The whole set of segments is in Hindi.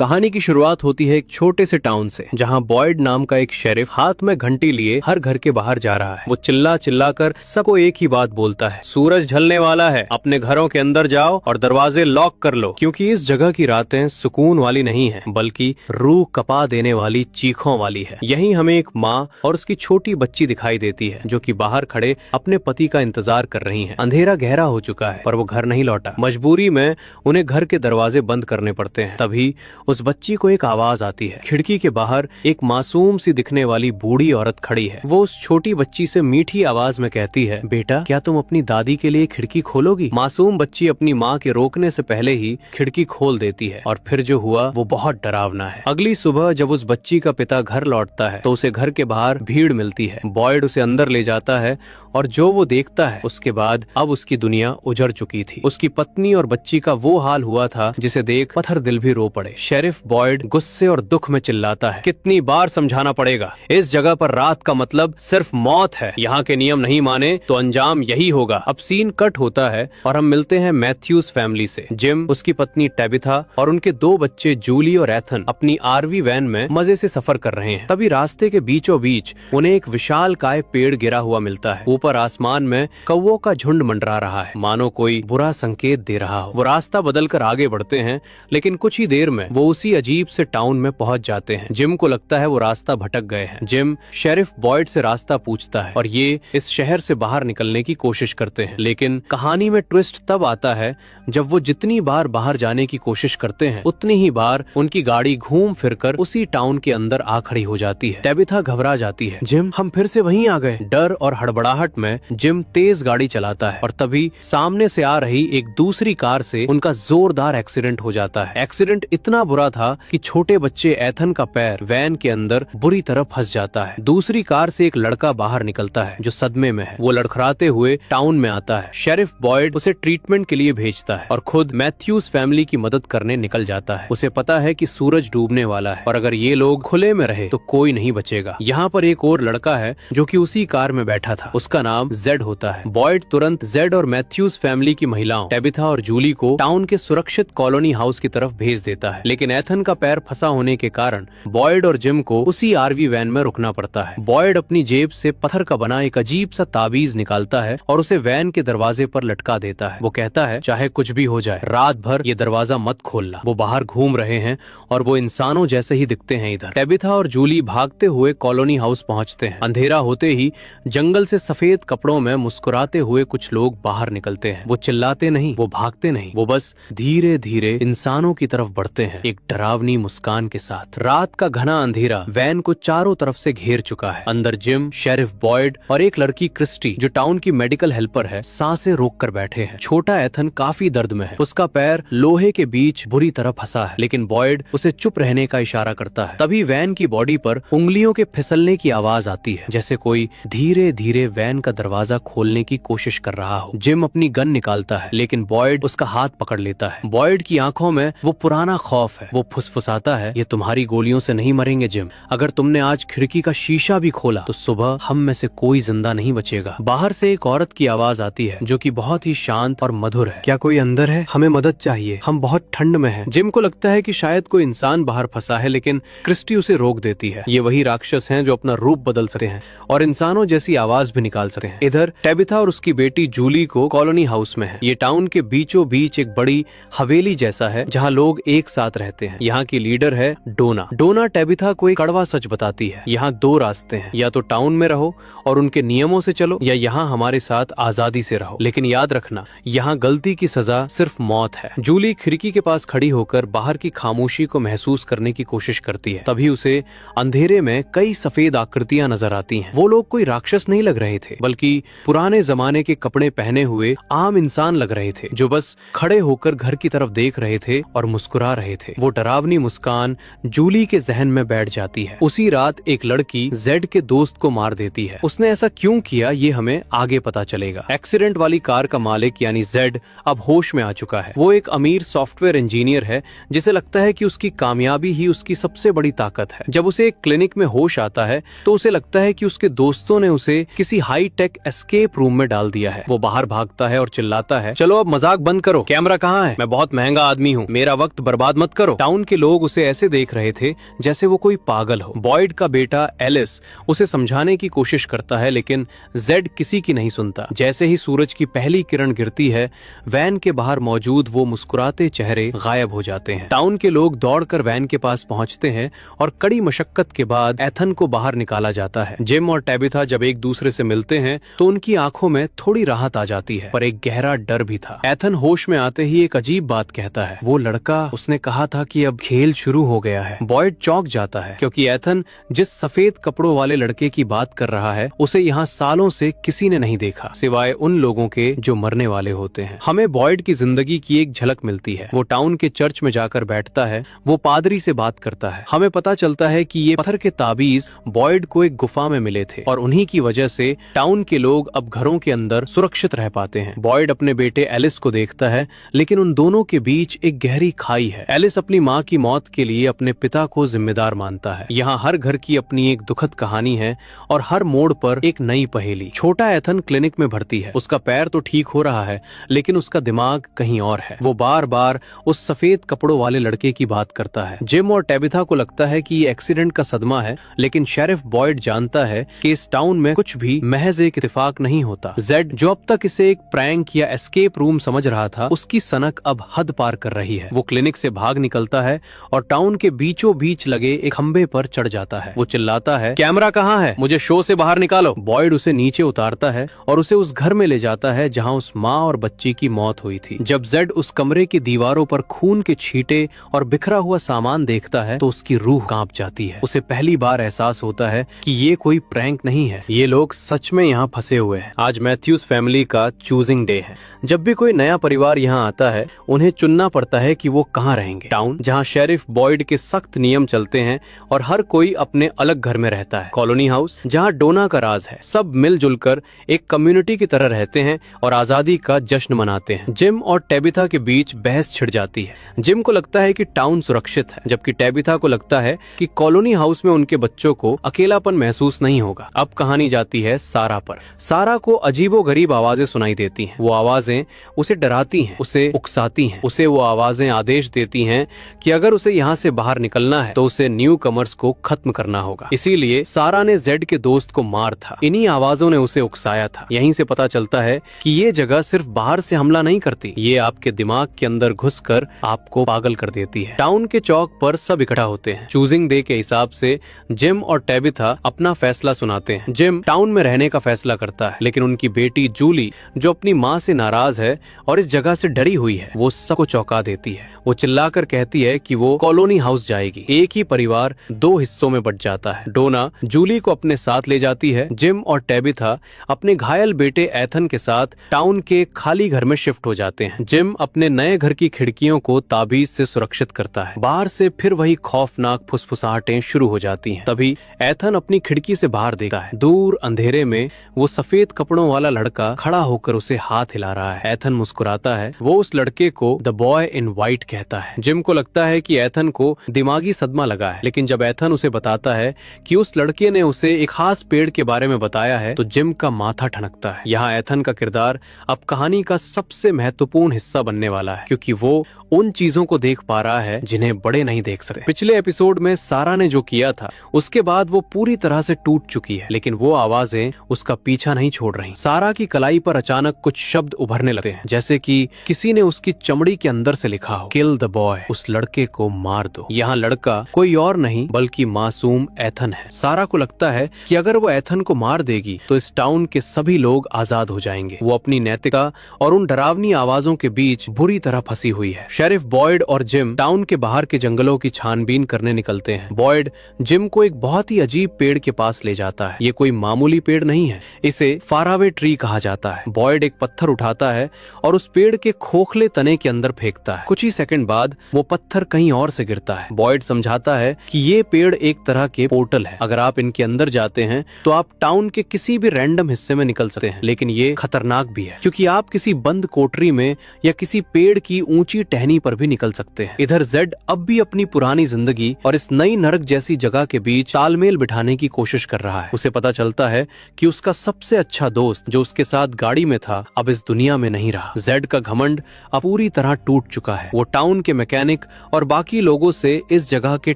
कहानी की शुरुआत होती है एक छोटे से टाउन से, जहां बॉयड नाम का एक शेरिफ हाथ में घंटी लिए हर घर के बाहर जा रहा है। वो चिल्ला चिल्ला कर सबको एक ही बात बोलता है, सूरज ढलने वाला है, अपने घरों के अंदर जाओ और दरवाजे लॉक कर लो, क्योंकि इस जगह की रातें सुकून वाली नहीं है, बल्कि रूह कपा देने वाली चीखों वाली है। यहीं हमें एक माँ और उसकी छोटी बच्ची दिखाई देती है, जो कि बाहर खड़े अपने पति का इंतजार कर रही हैं। अंधेरा गहरा हो चुका है, पर वो घर नहीं लौटा। मजबूरी में उन्हें घर के दरवाजे बंद करने पड़ते हैं। तभी उस बच्ची को एक आवाज आती है। खिड़की के बाहर एक मासूम सी दिखने वाली बूढ़ी औरत खड़ी है। वो उस छोटी बच्ची से मीठी आवाज में कहती है, बेटा क्या तुम अपनी दादी के लिए खिड़की खोलोगी? मासूम बच्ची अपनी माँ के रोकने से पहले ही खिड़की खोल देती है, और फिर जो हुआ वो बहुत डरावना है। अगली सुबह जब उस बच्ची का पिता घर लौटता है तो उसे घर के बाहर भीड़ मिलती है। बॉयड उसे अंदर ले जाता है, और जो वो देखता है उसके बाद अब उसकी दुनिया उजड़ चुकी थी। उसकी पत्नी और बच्ची का वो हाल हुआ था जिसे देख पत्थर दिल भी रो पड़े। शेरिफ बॉयड गुस्से और दुख में चिल्लाता है, कितनी बार समझाना पड़ेगा? इस जगह पर रात का मतलब सिर्फ मौत है। यहाँ के नियम नहीं माने तो अंजाम यही होगा। अब सीन कट होता है और हम मिलते हैं मैथ्यूज फैमिली से। जिम, उसकी पत्नी टेबिथा और उनके दो बच्चे जूली और एथन अपनी आरवी वैन में मजे से सफर कर रहे हैं। तभी रास्ते के बीचों बीच उन्हें एक विशालकाय पेड़ गिरा हुआ मिलता है। ऊपर आसमान में कौवों का झुंड मंडरा रहा है, मानो कोई बुरा संकेत दे रहा हो। वो रास्ता बदलकर आगे बढ़ते हैं, लेकिन कुछ ही देर में वो उसी अजीब से टाउन में पहुंच जाते हैं। जिम को लगता है वो रास्ता भटक गए हैं। जिम शेरिफ बॉयड से रास्ता पूछता है और ये इस शहर से बाहर निकलने की कोशिश करते हैं। लेकिन कहानी में ट्विस्ट तब आता है जब वो जितनी बार बाहर जाने की कोशिश करते हैं, उतनी ही बार उनकी गाड़ी घूम फिरकर उसी टाउन के अंदर आ खड़ी हो जाती है। टेबिथा घबरा जाती है, जिम हम फिर से वहीं आ गए। डर और हड़बड़ाहट में जिम तेज गाड़ी चलाता है, और तभी सामने से आ रही एक दूसरी कार से उनका जोरदार एक्सीडेंट हो जाता है। एक्सीडेंट इतना बुरा था कि छोटे बच्चे एथन का पैर वैन के अंदर बुरी तरह फंस जाता है। दूसरी कार से एक लड़का बाहर निकलता है जो सदमे में है। वो लड़खड़ाते हुए टाउन में आता है। शेरिफ बॉयड उसे ट्रीटमेंट के लिए भेजता है और खुद मैथ्यूज फैमिली की मदद करने निकल जाता है। उसे पता है कि सूरज डूबने वाला है और अगर ये लोग खुले में रहे तो कोई नहीं बचेगा। यहाँ पर एक और लड़का है जो कि उसी कार में बैठा था। उसका नाम जेड होता है। बॉयड तुरंत जेड और मैथ्यूज फैमिली की महिलाओं टेबिथा और जूली को टाउन के सुरक्षित कॉलोनी हाउस की तरफ भेज देता है। लेकिन एथन का पैर फंसा होने के कारण बॉयड और जिम को उसी आरवी वैन में रुकना पड़ता है। बॉयड अपनी जेब से पत्थर का बना एक अजीब सा ताबीज निकालता है और उसे वैन के दरवाजे पर लटका देता है। वो कहता है, चाहे कुछ भी हो जाए, रात भर ये दरवाजा मत खोलना। वो बाहर घूम रहे हैं और वो इंसानों जैसे ही दिखते हैं इधर। टेबिथा और जूली भागते हुए कॉलोनी हाउस पहुंचते हैं। अंधेरा होते ही जंगल से सफेद कपड़ों में मुस्कुराते हुए कुछ लोग बाहर निकलते हैं। वो चिल्लाते नहीं, वो भागते नहीं, वो बस धीरे धीरे इंसानों की तरफ बढ़ते हैं, एक डरावनी मुस्कान के साथ। रात का घना अंधेरा वैन को चारों तरफ से घेर चुका है। अंदर जिम, शेरिफ बॉयड और एक लड़की क्रिस्टी, जो टाउन की मेडिकल हेल्पर है, सांसें रोक कर बैठे हैं। छोटा एथन काफी दर्द में है। उसका पैर लोहे के बीच बुरी तरह फंसा है, लेकिन बॉयड उसे चुप रहने का इशारा करता है। तभी वैन की बॉडी पर उंगलियों के फिसलने की आवाज आती है, जैसे कोई धीरे धीरे वैन का दरवाजा खोलने की कोशिश कर रहा हो। जिम अपनी गन निकालता है, लेकिन बॉयड उसका हाथ पकड़ लेता है। बॉयड की आंखों में वो पुराना खौफ है। वो फुसफुसाता है, ये तुम्हारी गोलियों से नहीं मरेंगे जिम। अगर तुमने आज खिड़की का शीशा भी खोला तो सुबह हम में से कोई जिंदा नहीं बचेगा। बाहर से एक औरत की आवाज आती है, जो कि बहुत ही शांत और मधुर है। क्या कोई अंदर है? हमें मदद चाहिए, हम बहुत ठंड में हैं। जिम को लगता है कि शायद कोई इंसान बाहर फंसा है, लेकिन क्रिस्टी उसे रोक देती है। ये वही राक्षस हैं जो अपना रूप बदल सकते हैं और इंसानों जैसी आवाज भी निकाल सकते हैं। इधर टेबिथा और उसकी बेटी जूली को कॉलोनी हाउस में है। ये टाउन के बीचों बीच एक बड़ी हवेली जैसा है, जहाँ लोग एक साथ रहते हैं। यहाँ की लीडर है डोना। डोना टेबिथा को एक कड़वा सच बताती है, यहाँ दो रास्ते हैं, या तो टाउन में रहो और उनके नियमों से चलो, या यहाँ हमारे साथ आजादी से रहो। लेकिन याद रखना, यहाँ गलती की सजा सिर्फ मौत है। जूली खिड़की के पास खड़ी होकर बाहर की खामोशी को महसूस करने की कोशिश करती है। तभी उसे अंधेरे में कई सफेद आकृतियां नजर आती हैं। वो लोग कोई राक्षस नहीं लग रहे थे, बल्कि पुराने जमाने के कपड़े पहने हुए आम इंसान लग रहे थे, जो बस खड़े होकर घर की तरफ देख रहे थे और मुस्कुरा रहे थे। वो डरावनी मुस्कान जूली के जहन में बैठ जाती है। उसी रात एक लड़की जेड के दोस्त को मार देती है। उसने ऐसा क्यों किया ये हमें आगे पता चलेगा। एक्सीडेंट वाली कार का मालिक यानी जेड अब होश में आ चुका है। वो एक अमीर सॉफ्टवेयर इंजीनियर है, जिसे लगता है कि उसकी कामयाबी ही उसकी सबसे बड़ी ताकत है। जब उसे एक क्लिनिक में होश आता है तो उसे लगता है कि उसके दोस्तों ने उसे किसी हाई टेक एस्केप रूम में डाल दिया है। वो बाहर भागता है और चिल्लाता है, चलो अब मजाक बंद करो, कैमरा कहाँ है? मैं बहुत महंगा आदमी हूँ, मेरा वक्त बर्बाद मत करो। करो। टाउन के लोग उसे ऐसे देख रहे थे जैसे वो कोई पागल हो। बॉयड का बेटा एलिस उसे समझाने की कोशिश करता है, लेकिन जेड किसी की नहीं सुनता। जैसे ही सूरज की पहली किरण गिरती है, वैन के बाहर मौजूद वो मुस्कुराते चेहरे गायब हो जाते हैं। टाउन के लोग दौड़कर वैन के पास पहुंचते हैं और कड़ी मशक्कत के बाद एथन को बाहर निकाला जाता है। जिम और टेबिथा जब एक दूसरे से मिलते हैं तो उनकी आंखों में थोड़ी राहत आ जाती है, पर एक गहरा डर भी था। एथन होश में आते ही एक अजीब बात कहता है, वो लड़का, उसने कहा था कि अब खेल शुरू हो गया है। बॉयड चौंक जाता है क्योंकि एथन जिस सफेद कपड़ों वाले लड़के की बात कर रहा है उसे यहाँ सालों से किसी ने नहीं देखा, सिवाय उन लोगों के जो मरने वाले होते हैं। हमें बॉयड की जिंदगी की एक झलक मिलती है। वो टाउन के चर्च में जाकर बैठता है, वो पादरी से बात करता है। हमें पता चलता है कि ये पत्थर के ताबीज बॉयड को एक गुफा में मिले थे और उन्हीं की वजह से टाउन के लोग अब घरों के अंदर सुरक्षित रह पाते हैं। बॉयड अपने बेटे एलिस को देखता है, लेकिन उन दोनों के बीच एक गहरी खाई है। एलिस अपनी माँ की मौत के लिए अपने पिता को जिम्मेदार मानता है। यहाँ हर घर की अपनी एक दुखद कहानी है और हर मोड़ पर एक नई पहेली। छोटा एथन क्लिनिक में भर्ती है। उसका पैर तो ठीक हो रहा है, लेकिन उसका दिमाग कहीं और है। वो बार बार उस सफेद कपड़ों वाले लड़के की बात करता है। जिम और टेबिथा को लगता है कि ये एक्सीडेंट का सदमा है, लेकिन शेरिफ बॉयड जानता है कि इस टाउन में कुछ भी महज एक इत्तेफाक नहीं होता। जेड, जो अब तक इसे एक प्रैंक या एस्केप रूम समझ रहा था, उसकी सनक अब हद पार कर रही है। वो क्लिनिक से भाग निकलता है और टाउन के बीचों बीच लगे एक खंबे पर चढ़ जाता है। वो चिल्लाता है, कैमरा कहाँ है? मुझे शो से बाहर निकालो। बॉयड उसे नीचे उतारता है और उसे उस घर में ले जाता है जहाँ उस माँ और बच्ची की मौत हुई थी। जब जेड उस कमरे की दीवारों पर खून के छींटे और बिखरा हुआ सामान देखता है तो उसकी रूह कांप जाती है। उसे पहली बार एहसास होता है कि ये कोई प्रैंक नहीं है, ये लोग सच में यहाँ फंसे हुए हैं। आज मैथ्यूज फैमिली का चूजिंग डे है। जब भी कोई नया परिवार यहाँ आता है, उन्हें चुनना पड़ता है कि वो कहाँ रहेंगे। टाउन, जहाँ शेरिफ बॉयड के सख्त नियम चलते हैं और हर कोई अपने अलग घर में रहता है। कॉलोनी हाउस, जहाँ डोना का राज है, सब मिलजुल कर एक कम्युनिटी की तरह रहते हैं और आजादी का जश्न मनाते हैं। जिम और टेबिथा के बीच बहस छिड़ जाती है। जिम को लगता है कि टाउन सुरक्षित है, जबकि टेबिथा को लगता है कि कॉलोनी हाउस में उनके बच्चों को अकेलापन महसूस नहीं होगा। अब कहानी जाती है सारा पर। सारा को अजीबोगरीब आवाजें सुनाई देती हैं। वो आवाजें उसे डराती हैं, उसे उकसाती हैं। उसे वो आवाजें आदेश देती हैं कि अगर उसे यहाँ से बाहर निकलना है तो उसे न्यू कमर्स को खत्म करना होगा। इसीलिए सारा ने जेड के दोस्त को मार था। इन्हीं आवाजों ने उसे उकसाया था। यहीं से पता चलता है कि ये जगह सिर्फ बाहर से हमला नहीं करती, ये आपके दिमाग के अंदर घुसकर आपको पागल कर देती है। टाउन के चौक पर सब इकट्ठा होते हैं। चूजिंग डे के हिसाब से जिम और टेबिथा अपना फैसला सुनाते हैं। जिम टाउन में रहने का फैसला करता है, लेकिन उनकी बेटी जूली, जो अपनी माँ से नाराज है और इस जगह से डरी हुई है, वो सबको चौंका देती है। वो चिल्लाकर कहती है कि वो कॉलोनी हाउस जाएगी। एक ही परिवार दो हिस्सों में बंट जाता है। डोना जूली को अपने साथ ले जाती है। जिम और टेबिथा अपने घायल बेटे एथन के साथ टाउन के खाली घर में शिफ्ट हो जाते हैं। जिम अपने नए घर की खिड़कियों को ताबीज से सुरक्षित करता है। बाहर से फिर वही खौफनाक फुसफुसाहटें शुरू हो जाती हैं। तभी एथन अपनी खिड़की से बाहर देखता है। दूर अंधेरे में वो सफेद कपड़ों वाला लड़का खड़ा होकर उसे हाथ हिला रहा है। एथन मुस्कुराता है। वो उस लड़के को द बॉय इन व्हाइट कहता है। जिम को लगता है कि एथन को दिमागी सदमा लगा है, लेकिन जब एथन उसे बताता है कि उस लड़के ने उसे एक खास पेड़ के बारे में बताया है तो जिम का माथा ठनकता है। यहाँ एथन का किरदार अब कहानी का सबसे महत्वपूर्ण हिस्सा बनने वाला है, क्योंकि वो उन चीजों को देख पा रहा है जिन्हें बड़े नहीं देख सकते। पिछले एपिसोड में सारा ने जो किया था उसके बाद वो पूरी तरह से टूट चुकी है, लेकिन वो आवाजें उसका पीछा नहीं छोड़ रही। सारा की कलाई पर अचानक कुछ शब्द उभरने लगते हैं, जैसे कि किसी ने उसकी चमड़ी के अंदर से लिखा हो, किल द बॉय, उस लड़के को मार दो। यहाँ लड़का कोई और नहीं बल्कि मासूम एथन है। सारा को लगता है कि अगर वो एथन को मार देगी तो इस टाउन के सभी लोग आजाद हो जाएंगे। वो अपनी नैतिकता और उन डरावनी आवाजों के बीच बुरी तरह फंसी हुई है। शेरिफ बॉयड और जिम टाउन के बाहर के जंगलों की छानबीन करने निकलते हैं। बॉयड जिम को एक बहुत ही अजीब पेड़ के पास ले जाता है। ये कोई मामूली पेड़ नहीं है, इसे फारावे ट्री कहा जाता है। बॉयड एक पत्थर उठाता है और उस पेड़ के खोखले तने के अंदर फेंकता है। कुछ ही सेकंड बाद वो पत्थर कहीं और से गिरता है। बॉयड समझाता है कि ये पेड़ एक तरह के पोर्टल है। अगर आप इनके अंदर जाते हैं तो आप टाउन के किसी भी रैंडम हिस्से में निकल सकते हैं, लेकिन ये खतरनाक भी है क्योंकि आप किसी बंद कोठरी में या किसी पेड़ की ऊंची टहनी पर भी निकल सकते हैं। इधर जेड अब भी अपनी पुरानी जिंदगी और इस नई नरक जैसी जगह के बीच तालमेल बिठाने की कोशिश कर रहा है। उसे पता चलता है कि उसका सबसे अच्छा दोस्त जो उसके साथ गाड़ी में था अब इस दुनिया में नहीं रहा। जेड का घमंड अब पूरी तरह टूट चुका है। वो टाउन के मैकेनिक वैज्ञानिक और बाकी लोगों से इस जगह के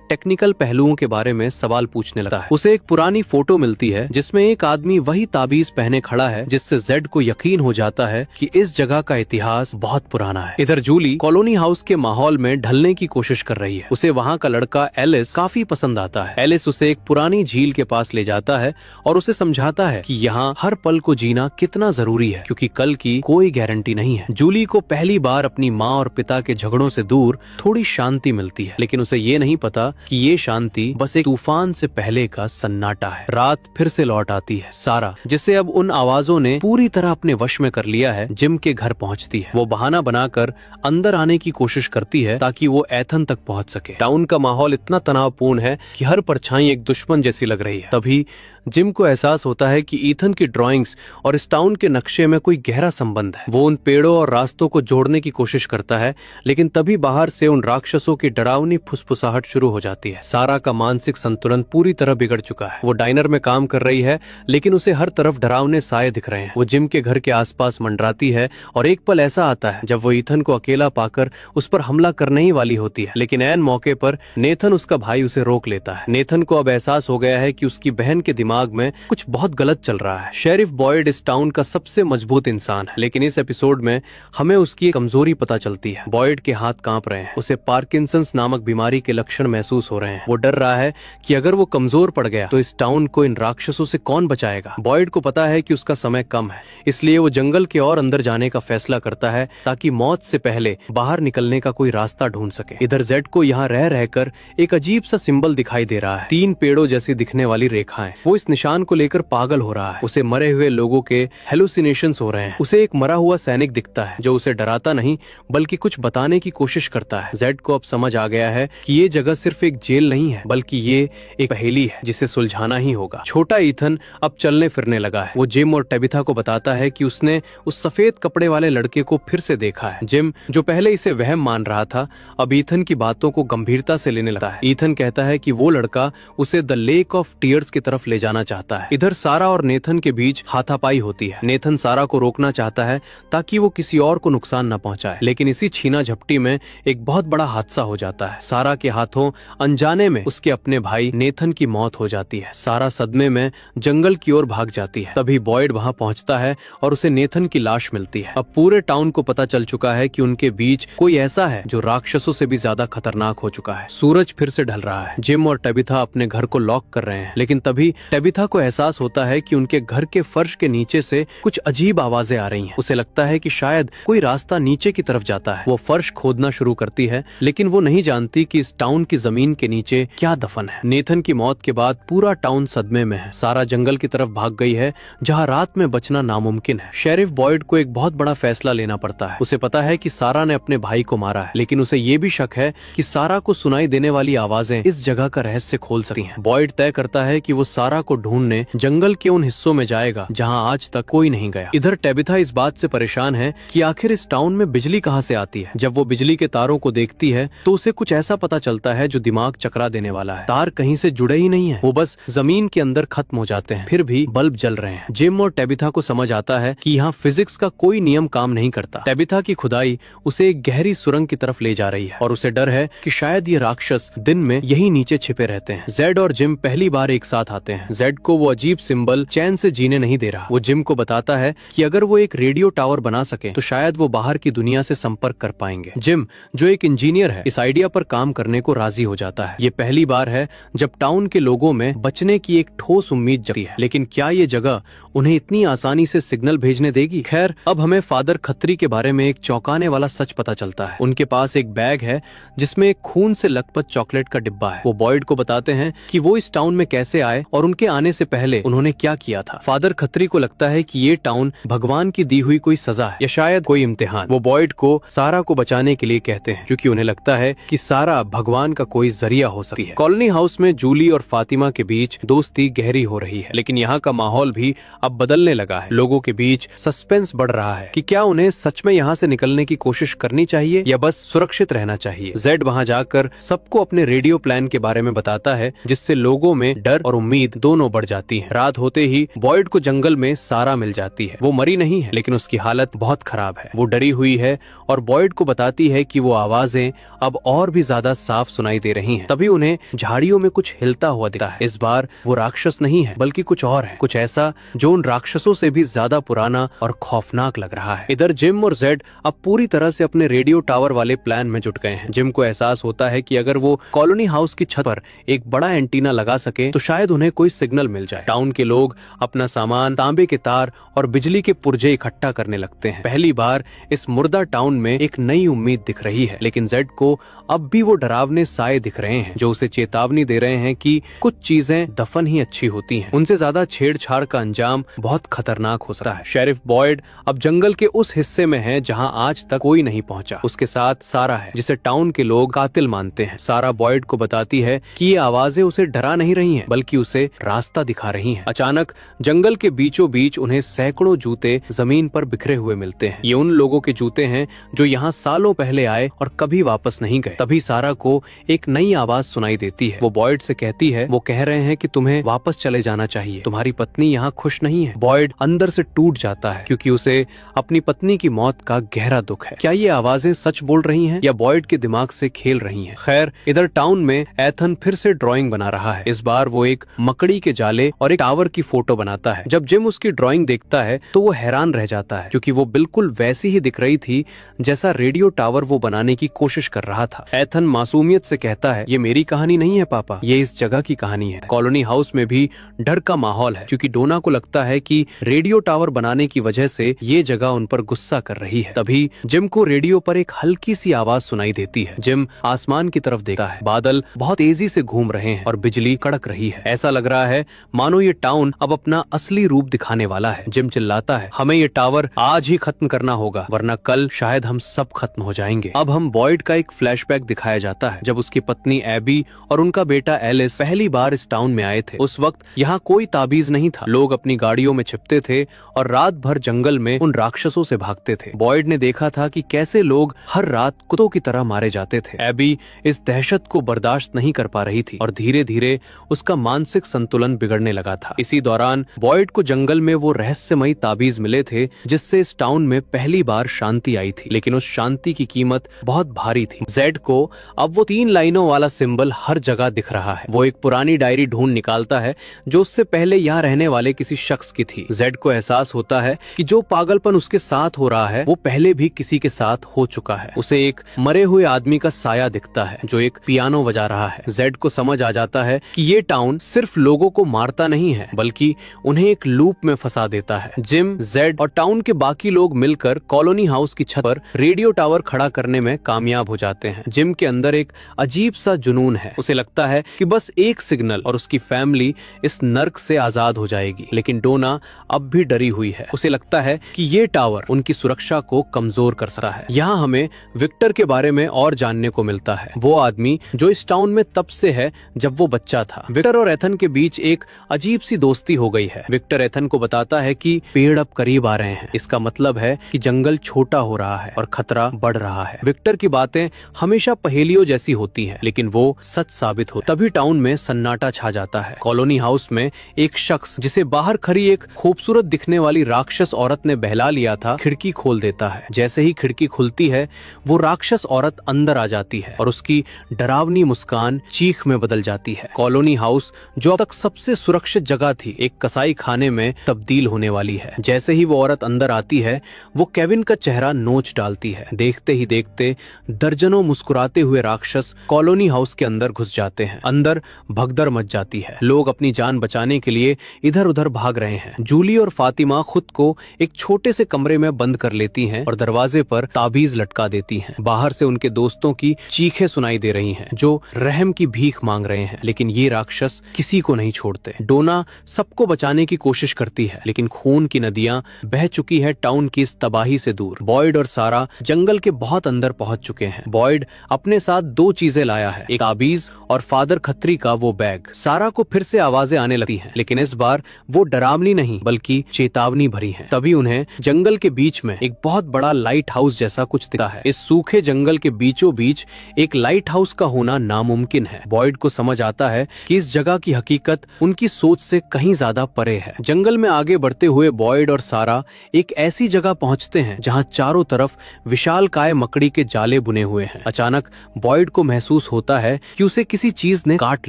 टेक्निकल पहलुओं के बारे में सवाल पूछने लगता है। उसे एक पुरानी फोटो मिलती है जिसमें एक आदमी वही ताबीज पहने खड़ा है, जिससे जेड को यकीन हो जाता है कि इस जगह का इतिहास बहुत पुराना है। इधर जूली कॉलोनी हाउस के माहौल में ढलने की कोशिश कर रही है। उसे वहाँ का लड़का एलिस काफी पसंद आता है। एलिस उसे एक पुरानी झील के पास ले जाता है और उसे समझाता है कि यहाँ हर पल को जीना कितना जरूरी है, क्योंकि कल की कोई गारंटी नहीं है। जूली को पहली बार अपनी माँ और पिता के झगड़ों से दूर थोड़ी शांति मिलती है, लेकिन उसे ये नहीं पता कि ये शांति बस एक तूफान से पहले का सन्नाटा है। रात फिर से लौट आती है। सारा, जिसे अब उन आवाजों ने पूरी तरह अपने वश में कर लिया है, जिम के घर पहुंचती है। वो बहाना बनाकर अंदर आने की कोशिश करती है ताकि वो एथन तक पहुंच सके। टाउन का माहौल इतना तनावपूर्ण है कि हर परछाई एक दुश्मन जैसी लग रही है। तभी जिम को एहसास होता है कि ईथन की ड्राइंग्स और इस टाउन के नक्शे में कोई गहरा संबंध है। वो उन पेड़ों और रास्तों को जोड़ने की कोशिश करता है, लेकिन तभी बाहर से उन राक्षसों की डरावनी फुसफुसाहट शुरू हो जाती है। सारा का मानसिक संतुलन पूरी तरह बिगड़ चुका है। वो डाइनर में काम कर रही है, लेकिन उसे हर तरफ डरावने साए दिख रहे हैं। वो जिम के घर के आसपास मंडराती है और एक पल ऐसा आता है जब वो ईथन को अकेला पाकर उस पर हमला करने ही वाली होती है, लेकिन ऐन मौके पर नेथन, उसका भाई, उसे रोक लेता है। नेथन को अब एहसास हो गया है कि उसकी बहन के दिमाग में कुछ बहुत गलत चल रहा है। शेरिफ बॉयड इस टाउन का सबसे मजबूत इंसान है, लेकिन इस एपिसोड में हमें उसकी कमजोरी पता चलती है। बॉयड के हाथ कांप रहे हैं, उसे पार्किंसंस नामक बीमारी के लक्षण महसूस हो रहे हैं। वो डर रहा है कि अगर वो कमजोर पड़ गया तो इस टाउन को इन राक्षसों से कौन बचाएगा। बॉयड को पता है कि उसका समय कम है, इसलिए वो जंगल के और अंदर जाने का फैसला करता है ताकि मौत से पहले बाहर निकलने का कोई रास्ता ढूंढ सके। इधर जेड को यहाँ रह रहकर एक अजीब सा सिंबल दिखाई दे रहा है, 3 पेड़ों जैसी दिखने वाली रेखाएं। वो इस निशान को लेकर पागल हो रहा है। उसे मरे हुए लोगों के हेलुसिनेशंस हो रहे हैं। उसे एक मरा हुआ सैनिक दिखता है जो उसे डराता नहीं बल्कि कुछ बताने की कोशिश करता है। जेड को अब समझ आ गया है कि ये जगह सिर्फ एक जेल नहीं है, बल्कि ये एक पहेली है जिसे सुलझाना ही होगा। छोटा ईथन अब चलने फिरने लगा है। वो जिम और टेबिथा को बताता है कि उसने उस सफेद कपड़े वाले लड़के को फिर से देखा है। जिम, जो पहले इसे वहम मान रहा था, अब ईथन की बातों को गंभीरता से लेने लगता है। ईथन कहता है कि वो लड़का उसे द लेक ऑफ टीयर्स की तरफ ले जाना चाहता है। इधर सारा और नेथन के बीच हाथापाई होती है। नेथन सारा को रोकना चाहता है ताकि वो किसी और को नुकसान न पहुंचाए, लेकिन इसी छीना झपटी में एक बहुत बड़ा हादसा हो जाता है। सारा के हाथों अनजाने में उसके अपने भाई नेथन की मौत हो जाती है। सारा सदमे में जंगल की ओर भाग जाती है। तभी बॉयड वहां पहुंचता है और उसे नेथन की लाश मिलती है। अब पूरे टाउन को पता चल चुका है कि उनके बीच कोई ऐसा है जो राक्षसों से भी ज्यादा खतरनाक हो चुका है। सूरज फिर से ढल रहा है। जिम और टेबिथा अपने घर को लॉक कर रहे हैं, लेकिन तभी टेबिथा को एहसास होता है कि उनके घर के फर्श के नीचे से कुछ अजीब आवाजें आ रही हैं। उसे लगता है कि शायद कोई रास्ता नीचे की तरफ जाता है। वो फर्श खोदना शुरू करती है, लेकिन वो नहीं जानती कि इस टाउन की जमीन के नीचे क्या दफन है। नेथन की मौत के बाद पूरा टाउन सदमे में है। सारा जंगल की तरफ भाग गई है, जहाँ रात में बचना नामुमकिन है। शेरिफ बॉयड को एक बहुत बड़ा फैसला लेना पड़ता है। उसे पता है कि सारा ने अपने भाई को मारा है, लेकिन उसे ये भी शक है कि सारा को सुनाई देने वाली आवाजें इस जगह का रहस्य खोल सकती हैं। बॉयड तय करता है कि वो सारा को ढूंढने जंगल के उन हिस्सों में जाएगा जहां आज तक कोई नहीं गया। इधर टेबिथा इस बात से परेशान है कि आखिर इस टाउन में बिजली कहां से आती है। जब वो बिजली के तारों को देखती है तो उसे कुछ ऐसा पता चलता है जो दिमाग चकरा देने वाला है। तार कहीं से जुड़े ही नहीं है, वो बस जमीन के अंदर खत्म हो जाते हैं, फिर भी बल्ब जल रहे हैं। जिम और टेबिथा को समझ आता है कि यहाँ फिजिक्स का कोई नियम काम नहीं करता। टेबिथा की खुदाई उसे एक गहरी सुरंग की तरफ ले जा रही है और उसे डर है कि शायद ये राक्षस दिन में यही नीचे छिपे रहते हैं। जेड और जिम पहली बार एक साथ आते हैं। जेड को वो अजीब सिंबल चैन से जीने नहीं दे रहा। वो जिम को बताता है कि अगर वो एक रेडियो टावर बना सके तो शायद वो बाहर की दुनिया से संपर्क कर पाएंगे। जिम, जो एक इंजीनियर है, इस आइडिया पर काम करने को राजी हो जाता है। ये पहली बार है जब टाउन के लोगों में बचने की एक ठोस उम्मीद जगती है, लेकिन क्या ये जगह उन्हें इतनी आसानी से सिग्नल भेजने देगी? खैर, अब हमें फादर खत्री के बारे में एक चौंकाने वाला सच पता चलता है। उनके पास एक बैग है जिसमें एक खून से लथपथ चॉकलेट का डिब्बा है। वो बॉयड को बताते हैं कि वो इस टाउन में कैसे आए और उनके आने से पहले उन्होंने क्या किया था। फादर खत्री को लगता है कि ये टाउन भगवान की दी हुई कोई सजा है या शायद कोई इम्तिहान। वो बॉयड को सारा को बचाने के लिए कहते हैं, क्योंकि उन्हें लगता है कि सारा भगवान का कोई जरिया हो सकती है। कॉलोनी हाउस में जूली और फातिमा के बीच दोस्ती गहरी हो रही है, लेकिन यहाँ का माहौल भी अब बदलने लगा है। लोगों के बीच सस्पेंस बढ़ रहा है कि क्या उन्हें सच में यहाँ से निकलने की कोशिश करनी चाहिए या बस सुरक्षित रहना चाहिए। जेड वहाँ जाकर सबको अपने रेडियो प्लान के बारे में बताता है, जिससे लोगों में डर और उम्मीद दोनों बढ़ जाती है। रात होते ही बॉयड को जंगल में सारा मिल जाती है। वो मरी नहीं है, लेकिन उसकी हालत बहुत खराब है। वो डरी हुई है और बॉयड को बताती है कि वो आवाज आवाजें अब और भी ज्यादा साफ सुनाई दे रही हैं। तभी उन्हें झाड़ियों में कुछ हिलता हुआ दिखता है। इस बार वो राक्षस नहीं है बल्कि कुछ और है, कुछ ऐसा जो उन राक्षसों से भी ज्यादा पुराना और खौफनाक लग रहा है। इधर जिम और जेड अब पूरी तरह से अपने रेडियो टावर वाले प्लान में जुट गए हैं। जिम को एहसास होता है कि अगर वो कॉलोनी हाउस की छत पर एक बड़ा एंटीना लगा सके तो शायद उन्हें कोई सिग्नल मिल जाए। टाउन के लोग अपना सामान, तांबे के तार और बिजली के पुर्जे इकट्ठा करने लगते हैं। पहली बार इस मुर्दा टाउन में एक नई उम्मीद दिख रही है, लेकिन जेड को अब भी वो डरावने साए दिख रहे हैं जो उसे चेतावनी दे रहे हैं कि कुछ चीजें दफन ही अच्छी होती हैं। उनसे ज्यादा छेड़छाड़ का अंजाम बहुत खतरनाक हो सकता है। शेरिफ बॉयड अब जंगल के उस हिस्से में है जहां आज तक कोई नहीं पहुंचा। उसके साथ सारा है जिसे टाउन के लोग कातिल मानते हैं। सारा बॉयड को बताती है कि ये आवाजें उसे डरा नहीं रही हैं बल्कि उसे रास्ता दिखा रही हैं। अचानक जंगल के बीचों बीच उन्हें सैकड़ों जूते जमीन पर बिखरे हुए मिलते हैं। ये उन लोगों के जूते हैं जो यहाँ सालों पहले आए और कभी वापस नहीं गए। तभी सारा को एक नई आवाज सुनाई देती है। वो बॉयड से कहती है, वो कह रहे हैं कि तुम्हें वापस चले जाना चाहिए, तुम्हारी पत्नी यहाँ खुश नहीं है। बॉयड अंदर से टूट जाता है क्योंकि उसे अपनी पत्नी की मौत का गहरा दुख है। क्या ये आवाजें सच बोल रही हैं या बॉयड के दिमाग से खेल रही हैं? खैर, इधर टाउन में एथन फिर से ड्राइंग बना रहा है। इस बार वो एक मकड़ी के जाले और एक टावर की फोटो बनाता है। जब जिम उसकी ड्राइंग देखता है तो वो हैरान रह जाता है क्योंकि वो बिल्कुल वैसी ही दिख रही थी जैसा रेडियो टावर वो बनाने की कोशिश कर रहा था। एथन मासूमियत से कहता है, ये मेरी कहानी नहीं है पापा, ये इस जगह की कहानी है। कॉलोनी हाउस में भी डर का माहौल है क्योंकि डोना को लगता है कि रेडियो टावर बनाने की वजह से ये जगह उन पर गुस्सा कर रही है। तभी जिम को रेडियो पर एक हल्की सी आवाज सुनाई देती है। जिम आसमान की तरफ देखता है। बादल बहुत तेजी से घूम रहे हैं और बिजली कड़क रही है। ऐसा लग रहा है मानो ये टाउन अब अपना असली रूप दिखाने वाला है। जिम चिल्लाता है, हमें ये टावर आज ही खत्म करना होगा वरना कल शायद हम सब खत्म हो जाएंगे। अब हम बॉयड का एक फ्लैशबैक दिखाया जाता है जब उसकी पत्नी एबी और उनका बेटा एलिस पहली बार इस टाउन में आए थे। उस वक्त यहाँ कोई ताबीज नहीं था। लोग अपनी गाड़ियों में छिपते थे और रात भर जंगल में उन राक्षसों से भागते थे। बॉयड ने देखा था कि कैसे लोग हर रात कुत्तों की तरह मारे जाते थे। एबी इस दहशत को बर्दाश्त नहीं कर पा रही थी और धीरे धीरे उसका मानसिक संतुलन बिगड़ने लगा था। इसी दौरान बॉयड को जंगल में वो रहस्यमयी ताबीज मिले थे जिससे इस टाउन में पहली बार शांति आई थी, लेकिन उस शांति की कीमत बहुत भारी थी। जेड को अब वो 3 लाइनों वाला सिंबल हर जगह दिख रहा है। वो एक पुरानी डायरी ढूंढ निकालता है जो उससे पहले यहाँ रहने वाले किसी शख्स की थी। जेड को एहसास होता है कि जो पागलपन उसके साथ हो रहा है वो पहले भी किसी के साथ हो चुका है। उसे एक मरे हुए आदमी का साया दिखता है जो एक पियानो बजा रहा है। जेड को समझ आ जाता है कि ये टाउन सिर्फ लोगों को मारता नहीं है बल्कि उन्हें एक लूप में फंसा देता है। जिम, जेड और टाउन के बाकी लोग मिलकर कॉलोनी हाउस की छत पर रेडियो टावर खड़ा करने में कामयाब हो जाते हैं। जिम के अंदर एक अजीब सा जुनून है। उसे लगता है कि बस एक सिग्नल और उसकी फैमिली इस नर्क से आजाद हो जाएगी, लेकिन डोना अब भी डरी हुई है। उसे लगता है कि ये टावर उनकी सुरक्षा को कमजोर कर सकता है। यहाँ हमें विक्टर के बारे में और जानने को मिलता है, वो आदमी जो इस टाउन में तब से है जब वो बच्चा था। विक्टर और एथन के बीच एक अजीब सी दोस्ती हो गई है। विक्टर एथन को बताता है कि पेड़ अब करीब आ रहे हैं, इसका मतलब है कि जंगल छोटा हो रहा है और खतरा बढ़ रहा है। विक्टर की बातें हमेशा पहेलियों जैसी होती हैं, लेकिन वो सच साबित हो। तभी टाउन में सन्नाटा छा जाता है। कॉलोनी हाउस में एक शख्स जिसे बाहर खड़ी एक खूबसूरत दिखने वाली राक्षस औरत ने बहला लिया था, खिड़की खोल देता है। जैसे ही खिड़की खुलती है वो राक्षस औरत अंदर आ जाती है और उसकी डरावनी मुस्कान चीख में बदल जाती है। कॉलोनी हाउस जो अब तक सबसे सुरक्षित जगह थी एक कसाई खाने में तब्दील होने वाली है। जैसे ही वो औरत अंदर आती है वो केविन का चेहरा नोच डालती है। देखते ही देखते दर्जनों मुस्कुराते हुए राक्षस कॉलोनी हाउस के अंदर घुस जाते हैं। अंदर भगदड़ मच जाती है। लोग अपनी जान बचाने के लिए इधर उधर भाग रहे हैं। जूली और फातिमा खुद को एक छोटे से कमरे में बंद कर लेती हैं और दरवाजे पर ताबीज लटका देती हैं। बाहर से उनके दोस्तों की चीखें सुनाई दे रही हैं जो रहम की भीख मांग रहे हैं, लेकिन ये राक्षस किसी को नहीं छोड़ते। डोना सबको बचाने की कोशिश करती है, लेकिन खून की नदियां बह चुकी है टाउन की इस तबाही से दूर। बॉयड और सारा जंगल के बहुत अंदर पहुंच चुके हैं। बॉयड अपने साथ 2 चीजें लाया है, एक ताबीज और फादर खत्री का वो बैग। सारा को फिर से आवाजें आने लगती हैं, लेकिन इस बार वो डरावनी नहीं बल्कि चेतावनी भरी है। तभी उन्हें जंगल के बीच में एक बहुत बड़ा लाइट हाउस जैसा कुछ दिखता है। इस सूखे जंगल के बीचों बीच एक लाइट हाउस का होना नामुमकिन है। बॉयड को समझ आता है कि इस जगह की हकीकत उनकी सोच से कहीं ज्यादा परे है। जंगल में आगे बढ़ते हुए बॉयड और सारा एक ऐसी जगह पहुंचते हैं जहां चारों तरफ विशालकाय मकड़ी के जाले गले बुने हुए हैं। अचानक बॉयड को महसूस होता है कि उसे किसी चीज ने काट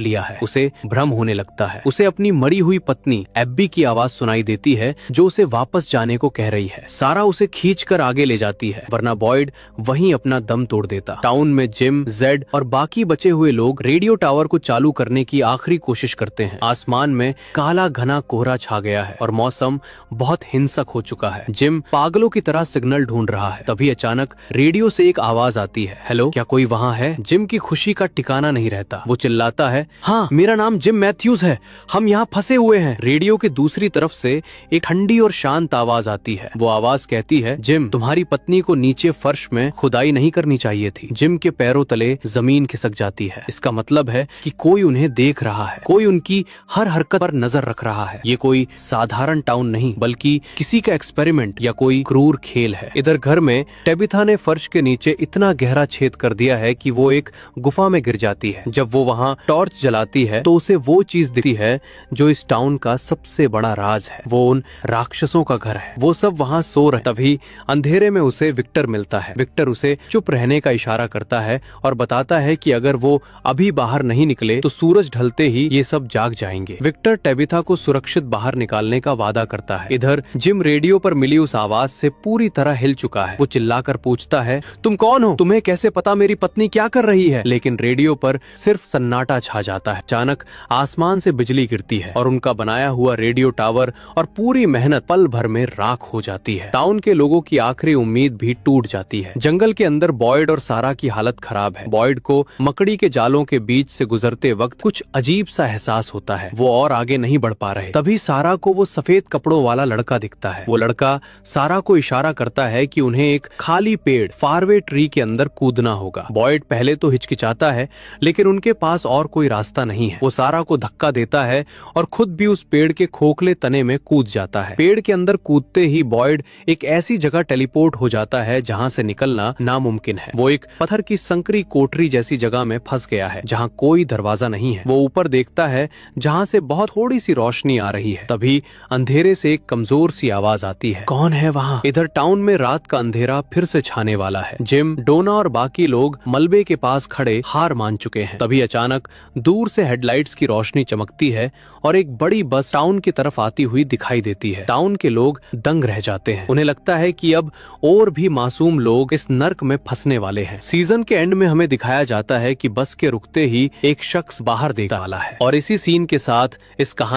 लिया है। उसे भ्रम होने लगता है। उसे अपनी मरी हुई पत्नी एब्बी की आवाज सुनाई देती है जो उसे वापस जाने को कह रही है। सारा उसे खींचकर आगे ले जाती है, वरना बॉयड वहीं अपना दम तोड़ देता। टाउन में जिम, जेड और बाकी बचे हुए लोग रेडियो टावर को चालू करने की आखिरी कोशिश करते हैं। आसमान में काला घना कोहरा छा गया है और मौसम बहुत हिंसक हो चुका है। जिम पागलों की तरह सिग्नल ढूंढ रहा है। तभी अचानक रेडियो से एक आवाज आती है, हेलो, क्या कोई वहाँ है? जिम की खुशी का ठिकाना नहीं रहता। वो चिल्लाता है, हाँ, मेरा नाम जिम मैथ्यूज है, हम यहाँ फंसे हुए हैं। रेडियो की दूसरी तरफ से एक ठंडी और शांत आवाज आती है। वो आवाज कहती है, जिम, तुम्हारी पत्नी को नीचे फर्श में खुदाई नहीं करनी चाहिए थी। जिम के पैरों तले जमीन खिसक जाती है। इसका मतलब है कि कोई उन्हें देख रहा है, कोई उनकी हर हरकत पर नजर रख रहा है। ये कोई साधारण टाउन नहीं, बल्कि किसी का एक्सपेरिमेंट या कोई क्रूर खेल है। इधर घर में टेबिथा ने फर्श के नीचे इतना गहरा छेद कर दिया है कि वो एक गुफा में गिर जाती है। जब वो वहाँ टॉर्च जलाती है तो उसे वो चीज दिखती है जो इस टाउन का सबसे बड़ा राज है। वो उन राक्षसों का घर है। वो सब वहाँ सो रहे। तभी अंधेरे में उसे विक्टर मिलता है। विक्टर उसे चुप रहने का इशारा करता है और बताता है कि अगर वो अभी बाहर नहीं निकले तो सूरज ढलते ही ये सब जाग जाएंगे। विक्टर टेबिथा को सुरक्षित बाहर निकालने का वादा करता है। इधर जिम रेडियो पर मिली उस आवाज से पूरी तरह हिल चुका है। वो चिल्लाकर पूछता है, तुम कौन हो? तुम्हें कैसे पता मेरी पत्नी क्या कर रही है? लेकिन रेडियो पर सिर्फ सन्नाटा छा जाता है। अचानक आसमान से बिजली गिरती है और उनका बनाया हुआ रेडियो टावर और पूरी मेहनत पल भर में राख हो जाती है। टाउन के लोगों की आखिरी उम्मीद भी टूट जाती है। जंगल के अंदर बॉयड और सारा की हालत खराब है। बॉयड को मकड़ी के जालों के बीच से गुजरते वक्त कुछ अजीब सा एहसास होता है। वो और आगे नहीं बढ़ पा रहे। तभी सारा को वो सफेद कपड़ों वाला लड़का दिखता है। वो लड़का सारा को इशारा करता है कि उन्हें एक खाली पेड़ फारवे ट्री के अंदर कूदना होगा। बॉयड पहले तो हिचकिचाता है, लेकिन उनके पास और कोई रास्ता नहीं है। वो सारा को धक्का देता है और खुद भी उस पेड़ के खोखले तने में कूद जाता है। पेड़ के अंदर कूदते ही बॉयड एक ऐसी जगह टेलीपोर्ट हो जाता है जहां से निकलना नामुमकिन है। वो एक पत्थर की संकरी कोठरी जैसी जगह में फंस गया है जहां कोई दरवाजा नहीं है। वो ऊपर देखता है जहां से बहुत थोड़ी सी रोशनी आ रही है। तभी अंधेरे से एक कमजोर सी आवाज आती है, कौन है वहाँ? इधर टाउन में रात का अंधेरा फिर से छाने वाला है। जिम, डोना और बाकी लोग मलबे के पास खड़े हार मान चुके हैं। तभी अचानक दूर से हेडलाइट्स की रोशनी चमकती है और एक बड़ी बस टाउन की तरफ आती हुई दिखाई देती है। टाउन के लोग दंग रह जाते हैं। उन्हें लगता है कि अब और भी मासूम लोग इस नर्क में फंसने वाले हैं। सीजन के एंड में हमें दिखाया जाता है कि बस के रुकते ही एक शख्स बाहर देखने वाला है और इसी सीन के साथ इस कहानी